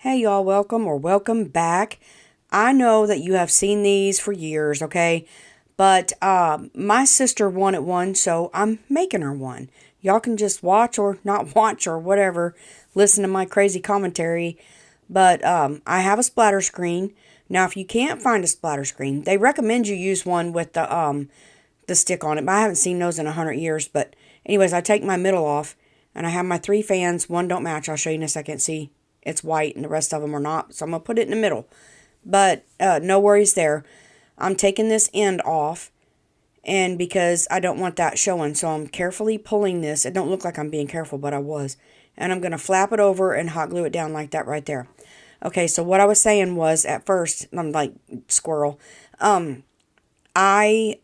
Hey y'all, welcome back. I know that you have seen these for years, okay? But my sister wanted one, so I'm making her one. Y'all can just watch or not watch or whatever, listen to my crazy commentary. But I have a splatter screen. Now, if you can't find a splatter screen, they recommend you use one with the stick on it. But I haven't seen those in 100 years. But anyways, I take my middle off, and I have my three fans. One don't match. I'll show you in a second. See, it's white, and the rest of them are not. So I'm gonna put it in the middle. But no worries there. I'm taking this end off, and because I don't want that showing, so I'm carefully pulling this. It don't look like I'm being careful, but I was. And I'm gonna flap it over and hot glue it down like that right there. Okay, so what I was saying was at first, I'm like squirrel. I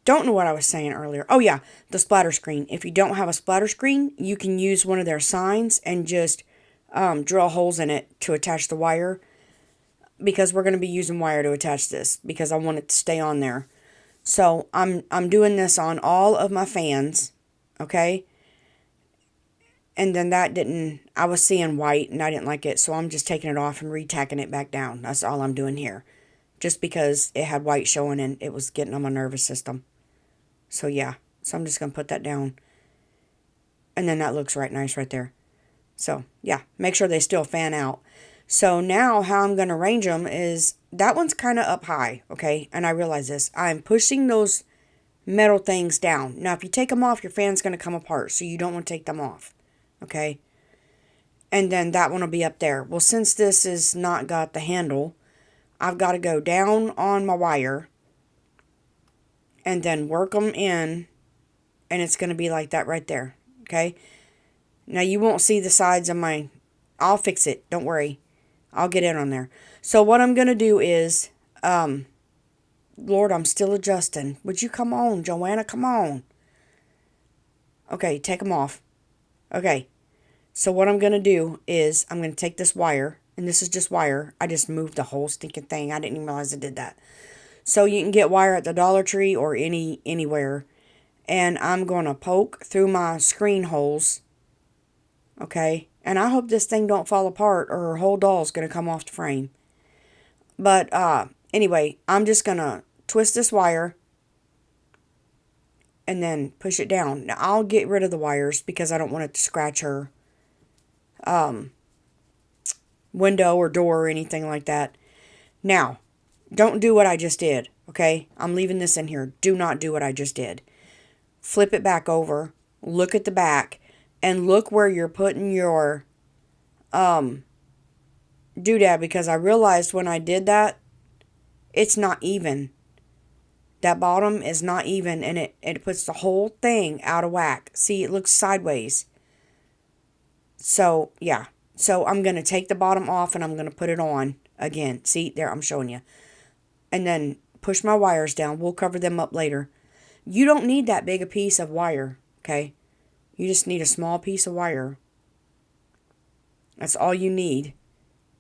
don't know what I was saying earlier. Oh yeah, the splatter screen. If you don't have a splatter screen, you can use one of their signs and just drill holes in it to attach the wire, because we're going to be using wire to attach this because I want it to stay on there. So I'm doing this on all of my fans, okay? And then that didn't, I was seeing white and I didn't like it, so I'm just taking it off and retacking it back down. That's all I'm doing here. Just because it had white showing and it was getting on my nervous system. So yeah, so I'm just going to put that down. And then that looks right nice right there. So yeah, make sure they still fan out. So now how I'm going to arrange them is that one's kind of up high, okay? And I realize this. I'm pushing those metal things down. Now, if you take them off, your fan's going to come apart, so you don't want to take them off, okay? And then that one will be up there. Well, since this is not got the handle, I've got to go down on my wire and then work them in, and it's going to be like that right there, okay? Now, you won't see the sides of my... I'll fix it. Don't worry. I'll get in on there. So what I'm going to do is... Lord, I'm still adjusting. Would you come on, Joanna? Come on. Okay, take them off. Okay. So what I'm going to do is I'm going to take this wire, and this is just wire. I just moved the whole stinking thing. I didn't even realize I did that. So you can get wire at the Dollar Tree or anywhere. And I'm going to poke through my screen holes. Okay? And I hope this thing don't fall apart or her whole doll's going to come off the frame. But anyway, I'm just going to twist this wire and then push it down. Now, I'll get rid of the wires because I don't want it to scratch her window or door or anything like that. Now, don't do what I just did, okay? I'm leaving this in here. Do not do what I just did. Flip it back over, look at the back, and look where you're putting your doodad, because I realized when I did that, it's not even. That bottom is not even, and it puts the whole thing out of whack. See, it looks sideways. So, yeah. So, I'm going to take the bottom off, and I'm going to put it on again. See, there, I'm showing you. And then push my wires down. We'll cover them up later. You don't need that big a piece of wire, okay? You just need a small piece of wire. That's all you need.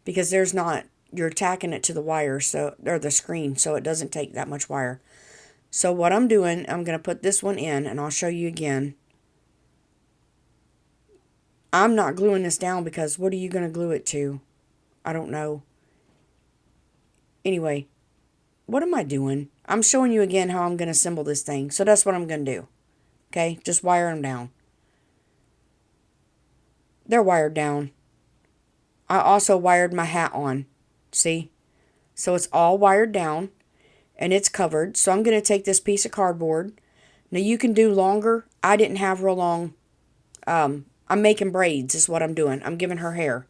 Because there's not, you're tacking it to the wire, so, or the screen, so it doesn't take that much wire. So what I'm doing, I'm going to put this one in, and I'll show you again. I'm not gluing this down because what are you going to glue it to? I don't know. Anyway, what am I doing? I'm showing you again how I'm going to assemble this thing. So that's what I'm going to do. Okay, just wire them down. They're wired down. I also wired my hat on. See? So it's all wired down. And it's covered. So I'm going to take this piece of cardboard. Now you can do longer. I didn't have real long. I'm making braids is what I'm doing. I'm giving her hair.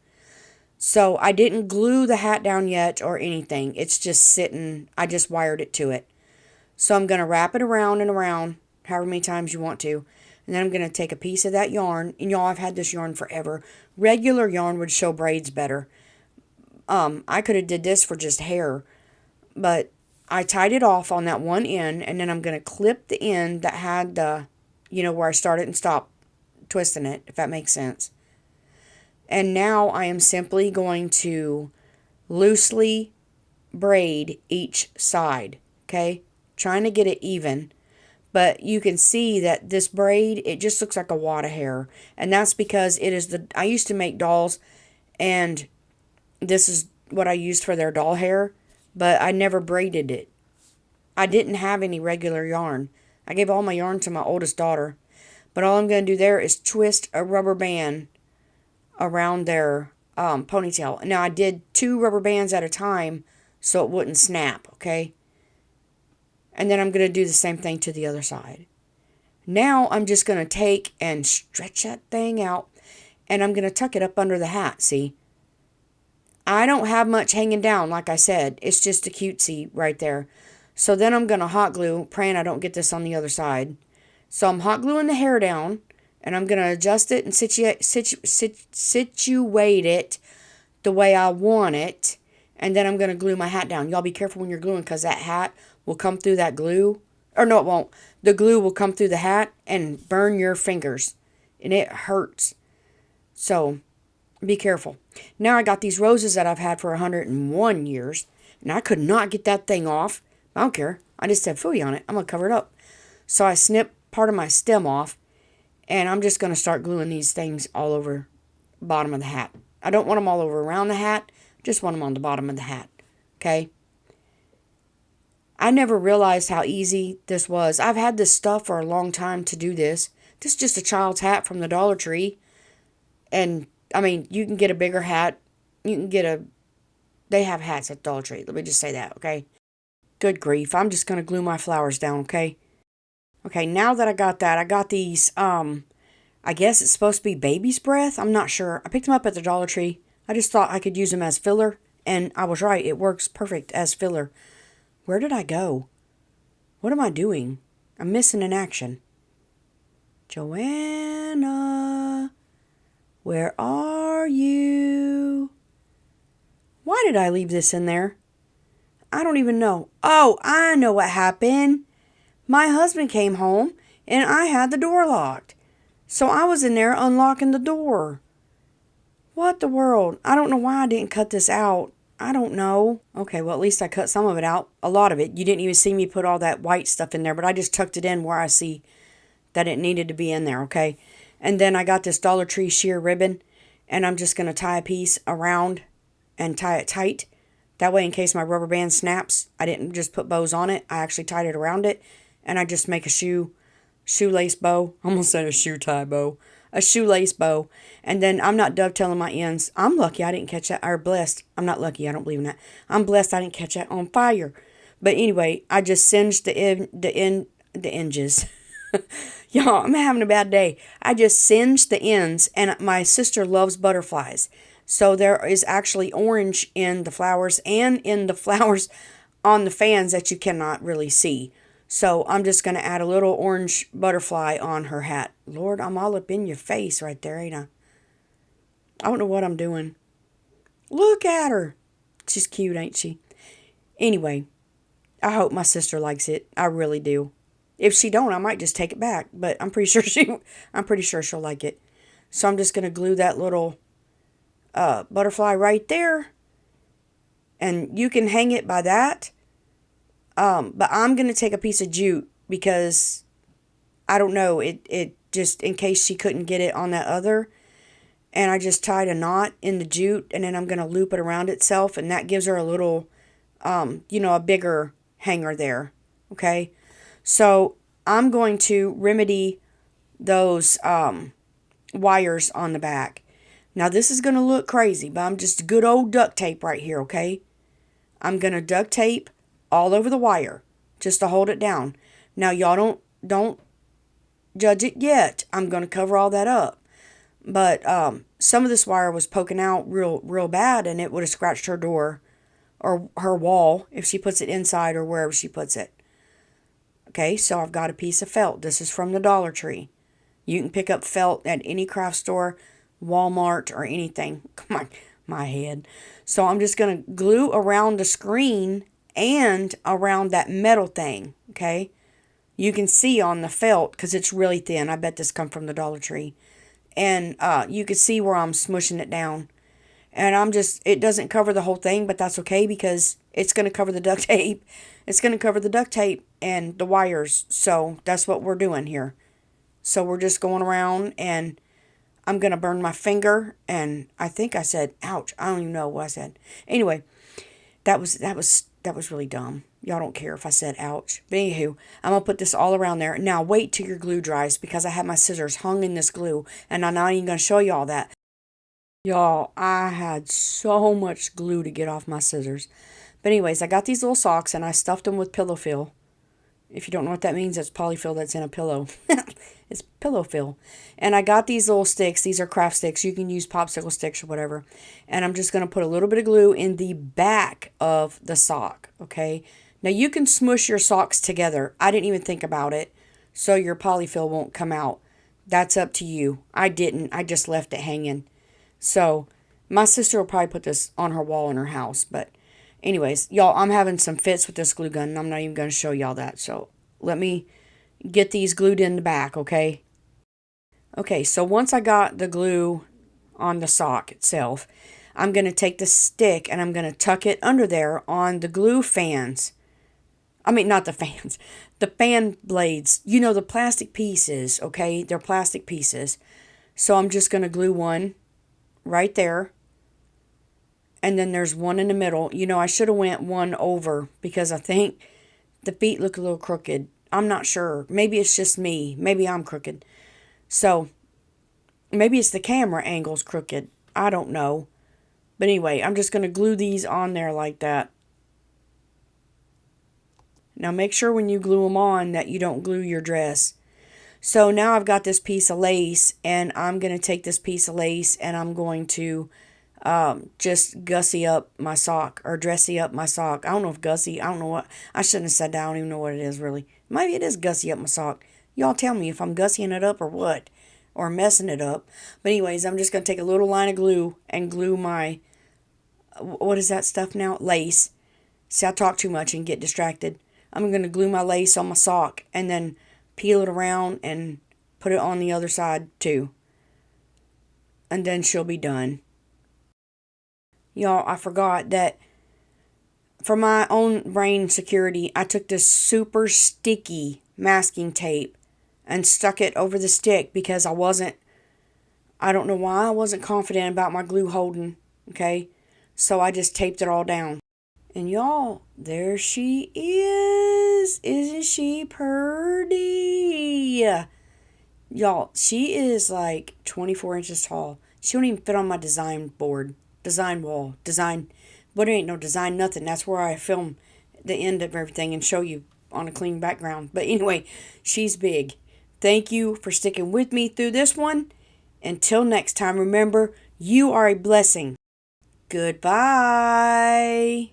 So I didn't glue the hat down yet or anything. It's just sitting. I just wired it to it. So I'm going to wrap it around and around however many times you want to. And then I'm going to take a piece of that yarn. And y'all, I've had this yarn forever. Regular yarn would show braids better. I could have did this for just hair. But I tied it off on that one end, and then I'm going to clip the end that had the, where I started and stopped twisting it, if that makes sense. And now I am simply going to loosely braid each side, okay? Trying to get it even, but you can see that this braid, it just looks like a wad of hair, and that's because it is I used to make dolls, And this is what I used for their doll hair, but I never braided it. I didn't have any regular yarn. I gave all my yarn to my oldest daughter. But all I'm going to do there is twist a rubber band around their ponytail. Now, I did 2 rubber bands at a time so it wouldn't snap, okay? And then I'm going to do the same thing to the other side. Now, I'm just going to take and stretch that thing out, and I'm going to tuck it up under the hat, see? I don't have much hanging down, like I said. It's just a cutesy right there. So then I'm going to hot glue, praying I don't get this on the other side. So I'm hot gluing the hair down, and I'm going to adjust it and situate it the way I want it. And then I'm going to glue my hat down. Y'all be careful when you're gluing, because that hat will come through that glue. Or no, it won't. The glue will come through the hat and burn your fingers. And it hurts. So be careful. Now I got these roses that I've had for 101 years. And I could not get that thing off. I don't care. I just said phooey on it. I'm going to cover it up. So I snipped part of my stem off. And I'm just going to start gluing these things all over the bottom of the hat. I don't want them all over around the hat. Just want them on the bottom of the hat. Okay? I never realized how easy this was. I've had this stuff for a long time to do this. This is just a child's hat from the Dollar Tree. And, I mean, you can get a bigger hat. You can get a... They have hats at Dollar Tree. Let me just say that, okay? Good grief. I'm just going to glue my flowers down, okay? Okay, now that I got that, I got these, I guess it's supposed to be baby's breath. I'm not sure. I picked them up at the Dollar Tree. I just thought I could use them as filler. And I was right. It works perfect as filler. Where did I go? What am I doing? I'm missing an action. Joanna, where are you? Why did I leave this in there? I don't even know. Oh, I know what happened. My husband came home and I had the door locked. So I was in there unlocking the door. What the world? I don't know why I didn't cut this out. I don't know. Okay, well, at least I cut some of it out. A lot of it. You didn't even see me put all that white stuff in there, but I just tucked it in where I see that it needed to be in there, okay? And then I got this Dollar Tree sheer ribbon, and I'm just going to tie a piece around and tie it tight. That way, in case my rubber band snaps, I didn't just put bows on it. I actually tied it around it, and I just make a shoelace bow. I almost said a shoe tie bow. A shoelace bow. And then I'm not dovetailing my ends. I'm lucky I didn't catch that, or blessed. I'm not lucky. I don't believe in that. I'm blessed I didn't catch that on fire. But anyway, I just singed the edges. Y'all, I'm having a bad day. I just singed the ends, and my sister loves butterflies. So there is actually orange in the flowers and in the flowers on the fans that you cannot really see. So I'm just going to add a little orange butterfly on her hat. Lord, I'm all up in your face right there, ain't I? I don't know what I'm doing. Look at her. She's cute, ain't she? Anyway, I hope my sister likes it. I really do. If she don't, I might just take it back. But I'm pretty sure she'll like it. So I'm just going to glue that little butterfly right there. And you can hang it by that. But I'm going to take a piece of jute because I don't know, it just in case she couldn't get it on that other. And I just tied a knot in the jute, and then I'm going to loop it around itself, and that gives her a little, a bigger hanger there. Okay. So I'm going to remedy those, wires on the back. Now this is going to look crazy, but I'm just good old duct tape right here. Okay. I'm going to duct tape all over the wire just to hold it down. Now y'all don't judge it yet. I'm going to cover all that up. But some of this wire was poking out real bad, and it would have scratched her door or her wall if she puts it inside or wherever she puts it. Okay, so I've got a piece of felt. This is from the Dollar Tree. You can pick up felt at any craft store, Walmart, or anything. Come on, my head. So I'm just going to glue around the screen and around that metal thing, okay? You can see on the felt, because it's really thin. I bet this come from the Dollar Tree. And you can see where I'm smushing it down. And it doesn't cover the whole thing, but that's okay because it's going to cover the duct tape. It's going to cover the duct tape and the wires. So that's what we're doing here. So we're just going around and I'm going to burn my finger. And I think I said, ouch. I don't even know what I said. Anyway, that was really dumb. Y'all don't care if I said ouch. But anywho, I'm going to put this all around there. Now wait till your glue dries because I have my scissors hung in this glue. And I'm not even going to show y'all that. Y'all, I had so much glue to get off my scissors. But anyways, I got these little socks and I stuffed them with pillow fill. If you don't know what that means, it's polyfill that's in a pillow. It's pillow fill. And I got these little sticks. These are craft sticks. You can use popsicle sticks or whatever. And I'm just going to put a little bit of glue in the back of the sock, okay? Now you can smush your socks together. I didn't even think about it, so your polyfill won't come out. That's up to you. I didn't. I just left it hanging. So my sister will probably put this on her wall in her house. But anyways, y'all, I'm having some fits with this glue gun, and I'm not even going to show y'all that. So let me get these glued in the back, okay? Okay, so once I got the glue on the sock itself, I'm going to take the stick and I'm going to tuck it under there on the glue fans. I mean, not the fans, the fan blades. You know, the plastic pieces, okay? They're plastic pieces. So I'm just going to glue one right there. And then there's one in the middle. You know, I should have went one over because I think the feet look a little crooked. I'm not sure. Maybe it's just me. Maybe I'm crooked. So maybe it's the camera angle's crooked. I don't know. But anyway, I'm just going to glue these on there like that. Now make sure when you glue them on that you don't glue your dress. So now I've got this piece of lace, and I'm going to take this piece of lace and I'm going to just gussy up my sock or dressy up my sock. I don't know if gussy, I don't know what, I shouldn't have said that. I don't even know what it is really. Maybe it is gussy up my sock. Y'all tell me if I'm gussying it up or what, or messing it up. But anyways, I'm just going to take a little line of glue and glue my, what is that stuff now? Lace. See, I talk too much and get distracted. I'm going to glue my lace on my sock and then peel it around and put it on the other side too. And then she'll be done. Y'all, I forgot that for my own brain security, I took this super sticky masking tape and stuck it over the stick because I don't know why I wasn't confident about my glue holding, okay? So I just taped it all down. And y'all, there she is. Isn't she pretty? Y'all, she is like 24 inches tall. She don't even fit on my design board. Design wall. Design. But it ain't no design, nothing. That's where I film the end of everything and show you on a clean background. But anyway, she's big. Thank you for sticking with me through this one. Until next time, remember, you are a blessing. Goodbye.